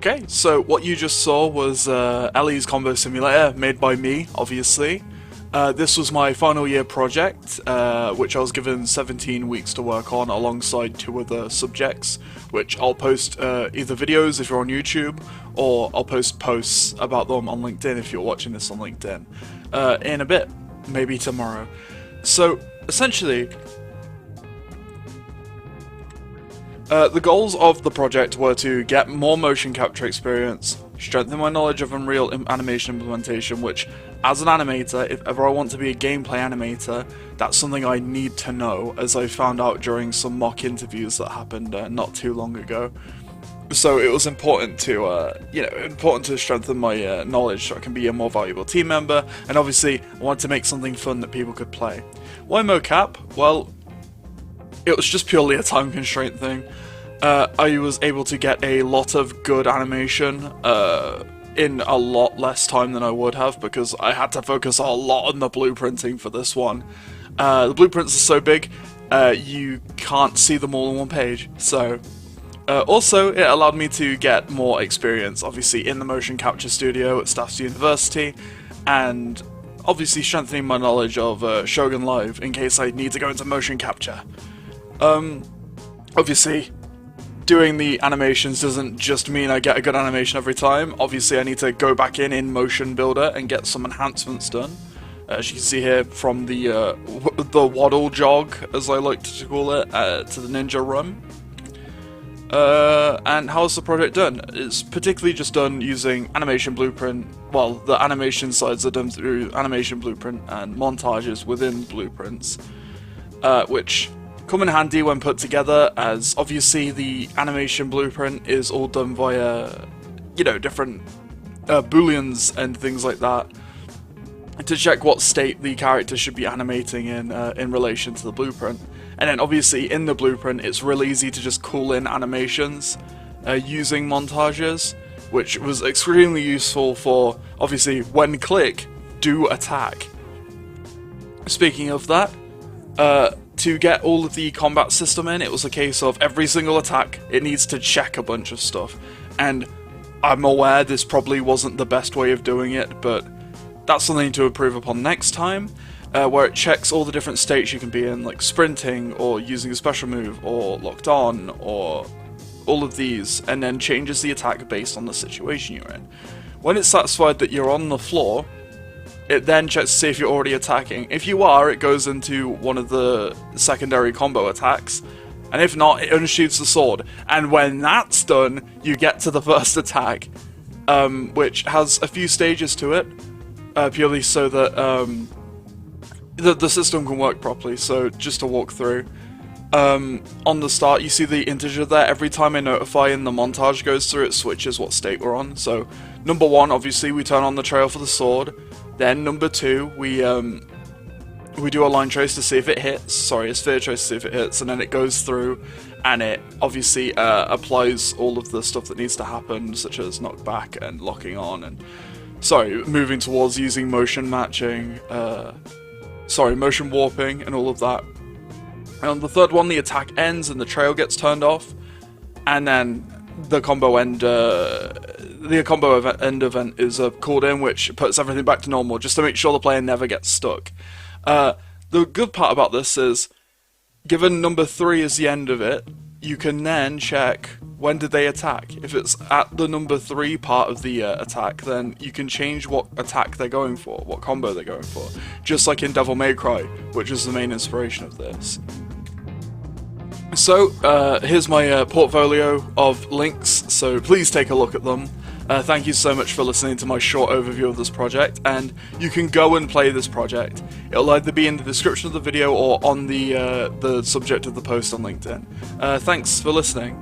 Okay, so what you just saw was Ellie's combo simulator, made by me, obviously. This was my final year project, which I was given 17 weeks to work on alongside 2 other subjects, which I'll post either videos if you're on YouTube, or I'll post posts about them on LinkedIn if you're watching this on LinkedIn, in a bit, maybe tomorrow. So, essentially, the goals of the project were to get more motion capture experience, strengthen my knowledge of Unreal animation implementation, which, as an animator, if ever I want to be a gameplay animator, that's something I need to know, as I found out during some mock interviews that happened not too long ago. So it was important to, strengthen my knowledge so I can be a more valuable team member, and obviously I wanted to make something fun that people could play. Why mocap? Well, it was just purely a time constraint thing. I was able to get a lot of good animation in a lot less time than I would have, because I had to focus a lot on the blueprinting for this one. The blueprints are so big, you can't see them all on one page, so... also, it allowed me to get more experience, obviously, in the motion capture studio at Staff's University, and obviously strengthening my knowledge of Shogun Live in case I need to go into motion capture. Obviously, doing the animations doesn't just mean I get a good animation every time. Obviously, I need to go back in Motion Builder and get some enhancements done. As you can see here, from the waddle jog, as I like to call it, to the ninja run. And how's the project done? It's particularly just done using Animation Blueprint. Well, the animation sides are done through Animation Blueprint and montages within blueprints, which come in handy when put together, as obviously the animation blueprint is all done via, different booleans and things like that, to check what state the character should be animating in relation to the blueprint. And then obviously in the blueprint it's really easy to just call in animations using montages, which was extremely useful for, obviously, when click, do attack. Speaking of that, to get all of the combat system in, it was a case of every single attack, it needs to check a bunch of stuff. And I'm aware this probably wasn't the best way of doing it, but that's something to improve upon next time, where it checks all the different states you can be in, like sprinting, or using a special move, or locked on, or all of these, and then changes the attack based on the situation you're in. When it's satisfied that you're on the floor, it then checks to see if you're already attacking. If you are, it goes into one of the secondary combo attacks, and if not, it unshoots the sword. And when that's done, you get to the first attack, which has a few stages to it, purely so that the system can work properly. So just to walk through, on the start you see the integer there. Every time a notify in the montage goes through, it switches what state we're on. So number 1, obviously, we turn on the trail for the sword. Then number 2, we do a line trace to see if it hits, sorry, a sphere trace to see if it hits, and then it goes through and it obviously applies all of the stuff that needs to happen, such as knockback and locking on, and moving towards using motion matching, motion warping and all of that. And on the third one, the attack ends and the trail gets turned off, and then the combo end event is called in, which puts everything back to normal, just to make sure the player never gets stuck. The good part about this is, given number 3 is the end of it, you can then check when did they attack. If it's at the number 3 part of the attack, then you can change what attack they're going for, what combo they're going for, just like in Devil May Cry, which is the main inspiration of this. So, here's my portfolio of links, so please take a look at them. Thank you so much for listening to my short overview of this project, and you can go and play this project. It'll either be in the description of the video or on the subject of the post on LinkedIn. Thanks for listening.